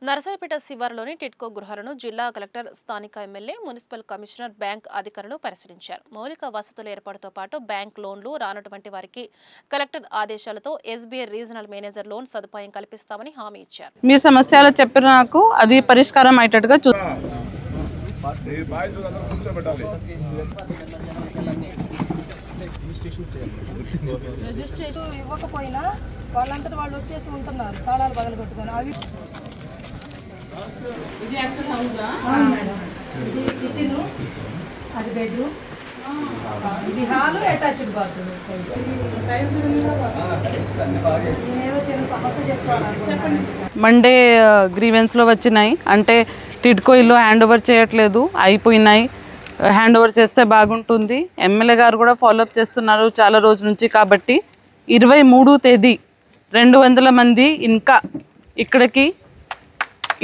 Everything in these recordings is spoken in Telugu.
నరసరావుపేట శివారులోని టిట్కో గృహాలను జిల్లా కలెక్టర్, స్థానిక ఎమ్మెల్యే, మున్సిపల్ కమిషనర్, బ్యాంక్ అధికారులు పరిశీలించారు. మౌలిక వసతుల ఏర్పాటుతో పాటు బ్యాంక్ లోన్లు రానటువంటి వారికి కలెక్టర్ ఆదేశాలతో ఎస్బీఐ రీజనల్ మేనేజర్ లోన్ సదుపాయం కల్పిస్తామని హామీ ఇచ్చారు. మీ సమస్యలు చెప్పిన నాకు అది పరిష్కారం అయ్యేటట్టుగా రిజిస్ట్రేషన్ ఇవ్వకపోయినా వాళ్ళంతటా వాళ్ళు వచ్చేసి ఉంటున్నారు తాళాలు పగలగొట్టుకొని. అవి ఇది యాక్చువల్ హౌసా మేడం, ఇది కిచెన్, అది బెడ్రూమ్, ఇది హాల్, అటాచ్డ్ బాత్రూమ్. నేనేదో చిన్న సమస్య చెప్పుకోవాలి. మండే గ్రీవెన్స్లో వచ్చినాయి, అంటే టిడ్కో ఇల్లు హ్యాండ్ ఓవర్ చేయట్లేదు, అయిపోయినాయి, హ్యాండ్ ఓవర్ చేస్తే బాగుంటుంది. ఎమ్మెల్యే గారు కూడా ఫాలోఅప్ చేస్తున్నారు చాలా రోజుల నుంచి. కాబట్టి 23వ తేదీ 200 మంది ఇంకా ఇక్కడికి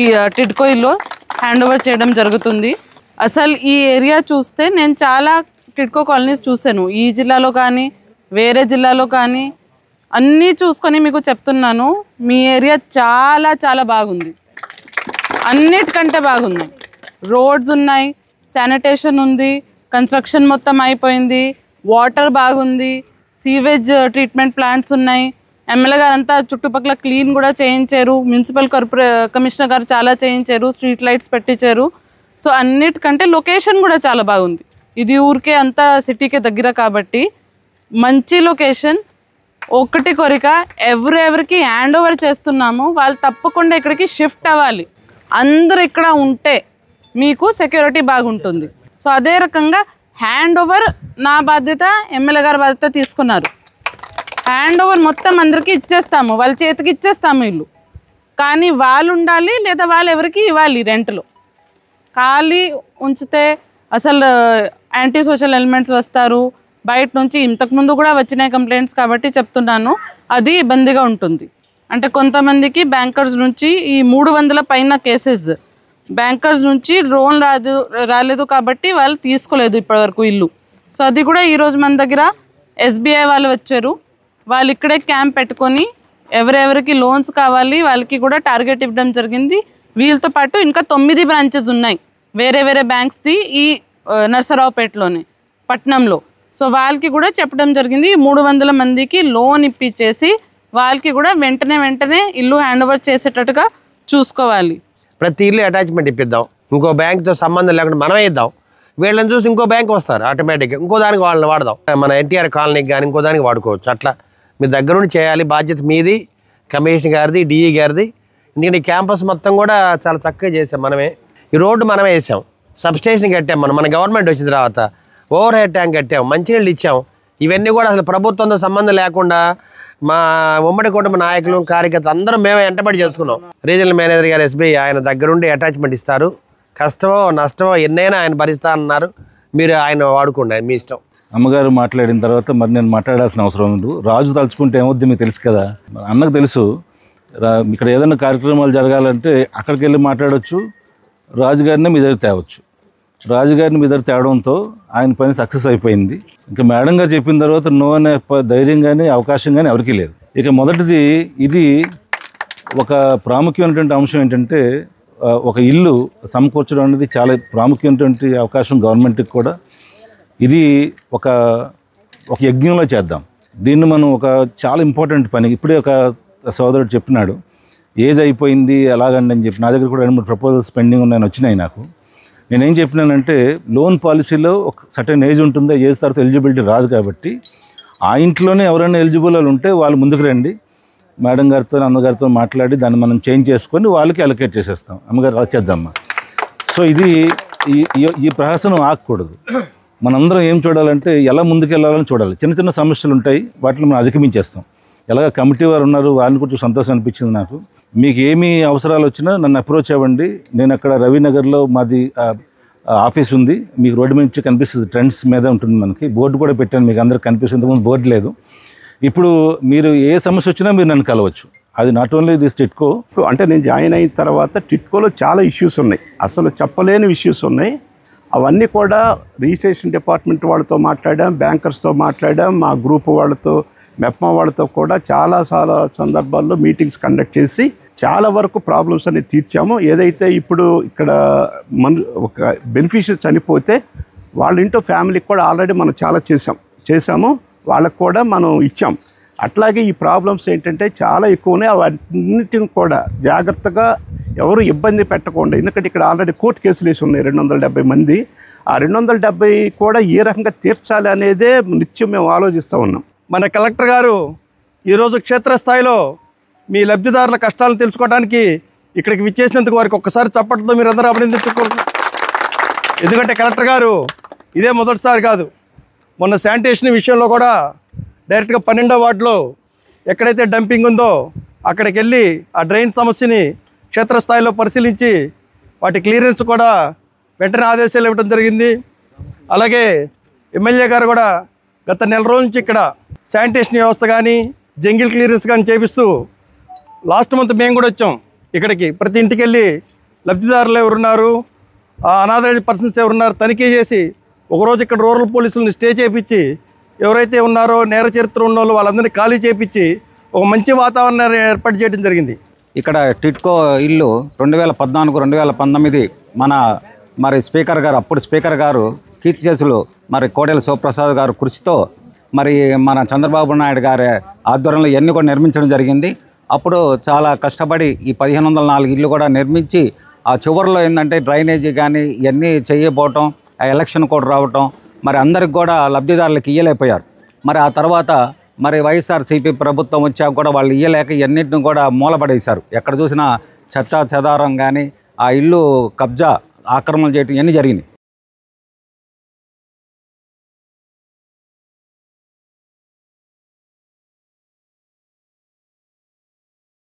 ఈ టిడ్కో ఇల్లు హ్యాండ్ ఓవర్ చేయడం జరుగుతుంది. అసలు ఈ ఏరియా చూస్తే నేను చాలా టిడ్కో కాలనీస్ చూశాను, ఈ జిల్లాలో కానీ వేరే జిల్లాలో కానీ అన్నీ చూసుకొని మీకు చెప్తున్నాను. మీ ఏరియా చాలా చాలా బాగుంది, అన్నిటికంటే బాగున్నాయి. రోడ్స్ ఉన్నాయి, శానిటేషన్ ఉంది, కన్స్ట్రక్షన్ మొత్తం అయిపోయింది, వాటర్ బాగుంది, సీవేజ్ ట్రీట్మెంట్ ప్లాంట్స్ ఉన్నాయి. ఎమ్మెల్యే గారు అంతా చుట్టుపక్కల క్లీన్ కూడా చేయించారు, మున్సిపల్ కమిషనర్ గారు చాలా చేయించారు, స్ట్రీట్ లైట్స్ పెట్టించారు. సో అన్నిటికంటే లొకేషన్ కూడా చాలా బాగుంది. ఇది ఊరికే అంతా సిటీకే దగ్గర కాబట్టి మంచి లొకేషన్. ఒకటి కోరిక, ఎవరెవరికి హ్యాండ్ ఓవర్ చేస్తున్నామో వాళ్ళు తప్పకుండా ఇక్కడికి షిఫ్ట్ అవ్వాలి. అందరూ ఇక్కడ ఉంటే మీకు సెక్యూరిటీ బాగుంటుంది. సో అదే రకంగా హ్యాండ్ ఓవర్ నా బాధ్యత, ఎమ్మెల్యే గారి బాధ్యత తీసుకున్నారు. హ్యాండ్ ఓవర్ మొత్తం అందరికీ ఇచ్చేస్తాము, వాళ్ళ చేతికి ఇచ్చేస్తాము ఇల్లు. కానీ వాళ్ళు ఉండాలి, లేదా వాళ్ళు ఎవరికి ఇవ్వాలి రెంట్లో. ఖాళీ ఉంచితే అసలు యాంటీ సోషల్ ఎలిమెంట్స్ వస్తారు బయట నుంచి. ఇంతకుముందు కూడా వచ్చినాయి కంప్లైంట్స్ కాబట్టి చెప్తున్నాను, అది ఇబ్బందిగా ఉంటుంది. అంటే కొంతమందికి బ్యాంకర్స్ నుంచి ఈ 300 పైన కేసెస్, బ్యాంకర్స్ నుంచి లోన్ రాలేదు కాబట్టి వాళ్ళు తీసుకోలేదు ఇప్పటివరకు ఇల్లు. సో అది కూడా ఈరోజు మన దగ్గర ఎస్బీఐ వాళ్ళు వచ్చారు, వాళ్ళు ఇక్కడే క్యాంప్ పెట్టుకొని ఎవరెవరికి లోన్స్ కావాలి వాళ్ళకి కూడా టార్గెట్ ఇవ్వడం జరిగింది. వీళ్ళతో పాటు ఇంకా 9 బ్రాంచెస్ ఉన్నాయి వేరే వేరే బ్యాంక్స్ది ఈ నరసరావుపేటలోనే, పట్నంలో. సో వాళ్ళకి కూడా చెప్పడం జరిగింది 300 మందికి లోన్ ఇప్పించేసి వాళ్ళకి కూడా వెంటనే ఇల్లు హ్యాండ్ ఓవర్ చేసేటట్టుగా చూసుకోవాలి. ప్రతి ఇల్లు అటాచ్మెంట్ ఇప్పిద్దాం, ఇంకో బ్యాంక్తో సంబంధం లేకుండా మనమే ఇద్దాం. వీళ్ళని చూసి ఇంకో బ్యాంక్ వస్తారు ఆటోమేటిక్గా, ఇంకో దానికి వాళ్ళని వాడదాం. మన ఎన్టీఆర్ కాలనీకి కానీ ఇంకో దానికి వాడుకోవచ్చు. అట్లా మీ దగ్గరుండి చేయాలి, బాధ్యత మీది, కమిషనర్ గారిది, డిఈ గారిది. ఎందుకంటే ఈ క్యాంపస్ మొత్తం కూడా చాలా చక్కగా చేసాం మనమే. ఈ రోడ్డు మనమే వేసాం, సబ్స్టేషన్ కట్టాం, మన గవర్నమెంట్ వచ్చిన తర్వాత ఓవర్ హెడ్ ట్యాంక్ కట్టాం, మంచినీళ్ళు ఇచ్చాం. ఇవన్నీ కూడా అసలు ప్రభుత్వంతో సంబంధం లేకుండా మా ఉమ్మడి కుటుంబ నాయకులు, కార్యకర్తలు అందరూ మేమే వెంటబడి చేసుకున్నాం. రీజనల్ మేనేజర్ గారు ఎస్బీఐ ఆయన దగ్గరుండి అటాచ్మెంట్ ఇస్తారు. కష్టమో నష్టమో ఎన్నైనా ఆయన భరిస్తా అన్నారు. మీరు ఆయన వాడుకోండి, మీ ఇష్టం. అమ్మగారు మాట్లాడిన తర్వాత మరి నేను మాట్లాడాల్సిన అవసరం ఉంది. రాజు తలుచుకుంటే ఏమవుద్ది మీకు తెలుసు కదా, అన్నకు తెలుసు. ఇక్కడ ఏదైనా కార్యక్రమాలు జరగాలంటే అక్కడికి వెళ్ళి మాట్లాడవచ్చు, రాజుగారిని మీ దగ్గర తేవచ్చు. రాజుగారిని మీ దగ్గర తేవడంతో ఆయన పని సక్సెస్ అయిపోయింది. ఇంకా మేడం గారు చెప్పిన తర్వాత నో అనే ధైర్యం కానీ అవకాశం కానీ ఎవరికీ లేదు. ఇక మొదటిది, ఇది ఒక ప్రాముఖ్యమైనటువంటి అంశం ఏంటంటే ఒక ఇల్లు సమకూర్చడం అనేది చాలా ప్రాముఖ్యమైనటువంటి అవకాశం గవర్నమెంట్కి కూడా. ఇది ఒక యజ్ఞంలో చేద్దాం దీన్ని మనం. ఒక చాలా ఇంపార్టెంట్ పని. ఇప్పుడే ఒక సోదరుడు చెప్పినాడు ఏజ్ అయిపోయింది ఎలాగండి అని చెప్పి. నా దగ్గర కూడా 2-3 ప్రపోజల్స్ పెండింగ్ ఉన్నాయని వచ్చినాయి నాకు. నేనేం చెప్పినానంటే లోన్ పాలసీలో ఒక సర్టెన్ ఏజ్ ఉంటుందో, ఏజ్ తర్వాత ఎలిజిబిలిటీ రాదు కాబట్టి ఆ ఇంట్లోనే ఎవరైనా ఎలిజిబుల్ ఉంటే వాళ్ళు ముందుకు రండి, మేడం గారితో అమ్మగారితో మాట్లాడి దాన్ని మనం చేంజ్ చేసుకొని వాళ్ళకి అలొకేట్ చేసేస్తాం. అమ్మగారు అలా చేద్దామా. సో ఇది ఈ ప్రహసనం ఆగకూడదు. మనందరం ఏం చూడాలంటే ఎలా ముందుకు వెళ్ళాలని చూడాలి. చిన్న చిన్న సమస్యలు ఉంటాయి, వాటిని మనం అధిగమించేస్తాం. ఎలాగ కమిటీ వారు ఉన్నారు, వాళ్ళని కొంచెం సంతోషం అనిపించింది నాకు. మీకు ఏమీ అవసరాలు వచ్చినా నన్ను అప్రోచ్ అవ్వండి. నేను అక్కడ రవినగర్లో మాది ఆఫీస్ ఉంది, మీకు రోడ్డు నుంచి కనిపిస్తుంది, ట్రెండ్స్ మీద ఉంటుంది. మనకి బోర్డు కూడా పెట్టాను, మీకు అందరికి కనిపిస్తుంది. ఇంతకుముందు బోర్డు లేదు. ఇప్పుడు మీరు ఏ సమస్య వచ్చినా మీరు నన్ను కలవచ్చు. అది నాట్ ఓన్లీ దిస్ టిట్కో. అంటే నేను జాయిన్ అయిన తర్వాత టిట్కోలో చాలా ఇష్యూస్ ఉన్నాయి, అసలు చెప్పలేని ఇష్యూస్ ఉన్నాయి. అవన్నీ కూడా రిజిస్ట్రేషన్ డిపార్ట్మెంట్ వాళ్ళతో మాట్లాడాం, బ్యాంకర్స్తో మాట్లాడాం, మా గ్రూప్ వాళ్ళతో, మెప్మా వాళ్ళతో కూడా చాలా సందర్భాల్లో మీటింగ్స్ కండక్ట్ చేసి చాలా వరకు ప్రాబ్లమ్స్ అనేది తీర్చాము. ఏదైతే ఇప్పుడు ఇక్కడ ఒక బెనిఫిషియరీ చనిపోతే వాళ్ళ ఇంట్లో ఫ్యామిలీకి కూడా ఆల్రెడీ మనం చాలా చేసాము, వాళ్ళకు కూడా మనం ఇచ్చాం. అట్లాగే ఈ ప్రాబ్లమ్స్ ఏంటంటే చాలా ఎక్కువ ఉన్నాయి. అవన్నిటిని కూడా జాగ్రత్తగా ఎవరు ఇబ్బంది పెట్టకుండా, ఎందుకంటే ఇక్కడ ఆల్రెడీ కోర్టు కేసులు వేసి ఉన్నాయి 270 మంది. ఆ 270 కూడా ఏ రకంగా తీర్చాలి అనేదే నిత్యం మేము ఆలోచిస్తూ ఉన్నాం. మన కలెక్టర్ గారు ఈరోజు క్షేత్రస్థాయిలో మీ లబ్ధిదారుల కష్టాలను తెలుసుకోవడానికి ఇక్కడికి విచ్చేసినందుకు వారికి ఒక్కసారి చప్పట్లతో మీరు అందరూ అభినందించుకోరు. ఎందుకంటే కలెక్టర్ గారు ఇదే మొదటిసారి కాదు, మొన్న శానిటేషన్ విషయంలో కూడా డైరెక్ట్గా 12వ వార్డులో ఎక్కడైతే డంపింగ్ ఉందో అక్కడికి వెళ్ళి ఆ డ్రైన్ సమస్యని క్షేత్రస్థాయిలో పరిశీలించి వాటి క్లియరెన్స్ కూడా వెంటనే ఆదేశాలు ఇవ్వడం జరిగింది. అలాగే ఎమ్మెల్యే గారు కూడా గత నెల రోజుల నుంచి ఇక్కడ శానిటేషన్ వ్యవస్థ కానీ జంగిల్ క్లియరెన్స్ కానీ చేపిస్తూ లాస్ట్ మంత్ మేము కూడా వచ్చాం ఇక్కడికి. ప్రతి ఇంటికి వెళ్ళి లబ్ధిదారులు ఎవరున్నారు, అనాథరైజ్డ్ పర్సన్స్ ఎవరున్నారు తనిఖీ చేసి ఒకరోజు ఇక్కడ రూరల్ పోలీసులను స్టే చేయించి ఎవరైతే ఉన్నారో నేర చరిత్ర ఉన్న వాళ్ళు వాళ్ళందరినీ ఖాళీ చేయించి ఒక మంచి వాతావరణాన్ని ఏర్పాటు చేయడం జరిగింది. ఇక్కడ టిట్కో ఇల్లు 2014-2019 మరి స్పీకర్ గారు, అప్పుడు స్పీకర్ గారు కీర్తిశేషులు మరి కోడెల శివప్రసాద్ గారు కృషితో మరి మన చంద్రబాబు నాయుడు గారి ఆధ్వర్యంలో ఇవన్నీ కూడా నిర్మించడం జరిగింది. అప్పుడు చాలా కష్టపడి ఈ 1504 ఇల్లు కూడా నిర్మించి ఆ చివరిలో ఏంటంటే డ్రైనేజీ కానీ ఇవన్నీ చేయబోవటం, ఆ ఎలక్షన్ కూడా రావటం, మరి అందరికి కూడా లబ్ధిదారులకు ఇయ్యలేకపోయారు. మరి ఆ తర్వాత మరి వైఎస్ఆర్సీపీ ప్రభుత్వం వచ్చాక కూడా వాళ్ళు ఇయ్యలేక ఇవన్నింటిని కూడా మూలపడేశారు. ఎక్కడ చూసినా చెత్త చెదారం కానీ ఆ ఇల్లు కబ్జా ఆక్రమణ చేయటం ఇవన్నీ జరిగినాయి.